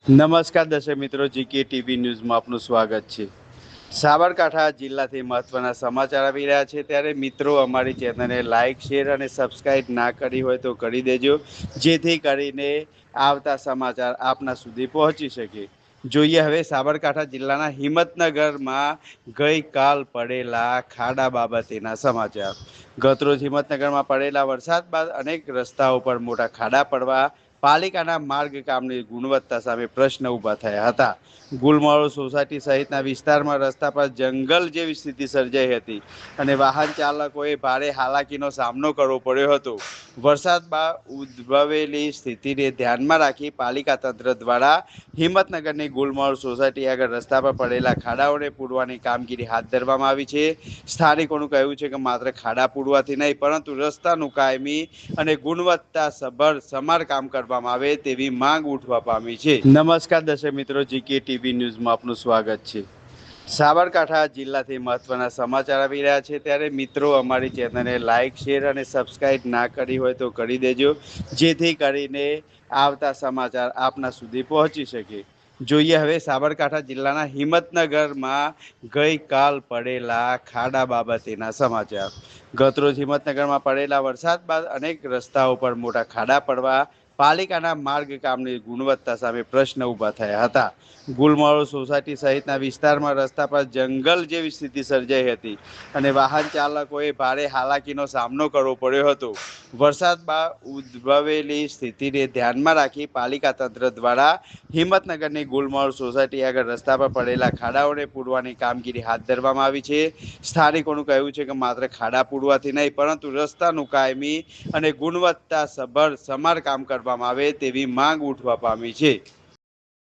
નમસ્કાર દર્શક મિત્રો, જીકે ટીવી ન્યૂઝમાં આપનું સ્વાગત છે। સાબરકાંઠા જિલ્લાથી મહત્વના સમાચાર આવી રહ્યા છે, ત્યારે મિત્રો અમારી ચેનલને લાઇક, શેર અને સબસ્ક્રાઇબ ના કરી હોય તો કરી દેજો, જેથી કરીને આવતા સમાચાર આપના સુધી પહોંચી શકે। જોઈએ હવે સાબરકાંઠા જિલ્લાના હિંમતનગરમાં ગઈકાલ પડેલા ખાડા બાબતેના સમાચાર। ગતરોજ હિંમતનગરમાં પડેલા વરસાદ બાદ અનેક રસ્તાઓ પર મોટા ખાડા પડવા પાલિકાના માર્ગ કામની ગુણવત્તા સામે પ્રશ્ન ઊભા થયા હતા। ગુલમાળો સોસાયટી સહિતના વિસ્તારમાં રસ્તા પર જંગલ જેવી સ્થિતિ સર્જાઈ હતી અને વાહન ચાલકોએ ભારે હાલાકીનો સામનો કરવો પડ્યો હતો। વરસાદ બાદ ઉદ્ભવેલી સ્થિતિને ધ્યાનમાં રાખી પાલિકા તંત્ર દ્વારા હિંમતનગરની ગુલમાળો સોસાયટી આગળ રસ્તા પર પડેલા ખાડાઓને પૂરવાની કામગીરી હાથ ધરવામાં આવી છે। સ્થાનિકોનું કહેવું છે કે માત્ર ખાડા પૂરવાથી નહીં, પરંતુ રસ્તાનું કાયમી અને ગુણવત્તાસભર સમારકામ કરવામાં આવે તેવી માંગ ઉઠવા પામી છે। નમસ્કાર દર્શક મિત્રો, જીકે ટીવી ન્યૂઝમાં આપનું સ્વાગત છે। સાબરકાંઠા જિલ્લાથી મહત્વના સમાચાર આવી રહ્યા છે, ત્યારે મિત્રો અમારી ચેનલને લાઇક, શેર અને સબસ્ક્રાઇબ ના કરી હોય તો કરી દેજો, જેથી કરીને આવતા સમાચાર આપના સુધી પહોંચી શકે। જોઈએ હવે સાબરકાંઠા જિલ્લાના હિંમતનગરમાં ગઈકાલ પડેલા ખાડા બાબતેના સમાચાર। ગતરોજ હિંમતનગરમાં પડેલા વરસાદ બાદ અનેક રસ્તાઓ પર મોટા ખાડા પડવા પાલિકાના માર્ગ કામની ગુણવત્તા સામે પ્રશ્ન ઊભા થયા હતા। ગુલમાળો સોસાયટી સહિતના વિસ્તારમાં રસ્તા પર જંગલ જેવી સ્થિતિ સર્જાઈ હતી અને વાહન ચાલકોએ ભારે હાલાકીનો સામનો કરવો પડ્યો હતો। વરસાદ બાદ ઉદ્ભવેલી સ્થિતિને ધ્યાનમાં રાખી પાલિકા તંત્ર દ્વારા હિંમતનગરની ગુલમાળો સોસાયટી આગળ રસ્તા પર પડેલા ખાડાઓને પૂરવાની કામગીરી હાથ ધરવામાં આવી છે। સ્થાનિકોનું કહેવું છે કે માત્ર ખાડા પૂરવાથી નહીં, પરંતુ રસ્તાનું કાયમી અને ગુણવત્તાસભર સમારકામ કરવામાં આવે તેવી માંગ ઉઠવા પામી છે।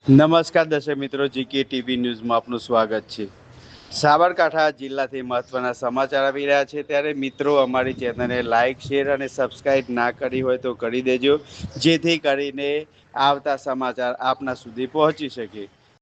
નમસ્કાર દર્શક મિત્રો, જીકે ટીવી ન્યૂઝમાં આપનું સ્વાગત છે। સાબરકાંઠા જિલ્લાથી મહત્વના સમાચાર આવી રહ્યા છે, ત્યારે મિત્રો અમારી ચેનલને લાઇક, શેર અને સબસ્ક્રાઇબ ના કરી હોય તો કરી દેજો, જેથી કરીને આવતા સમાચાર આપના સુધી પહોંચી શકે।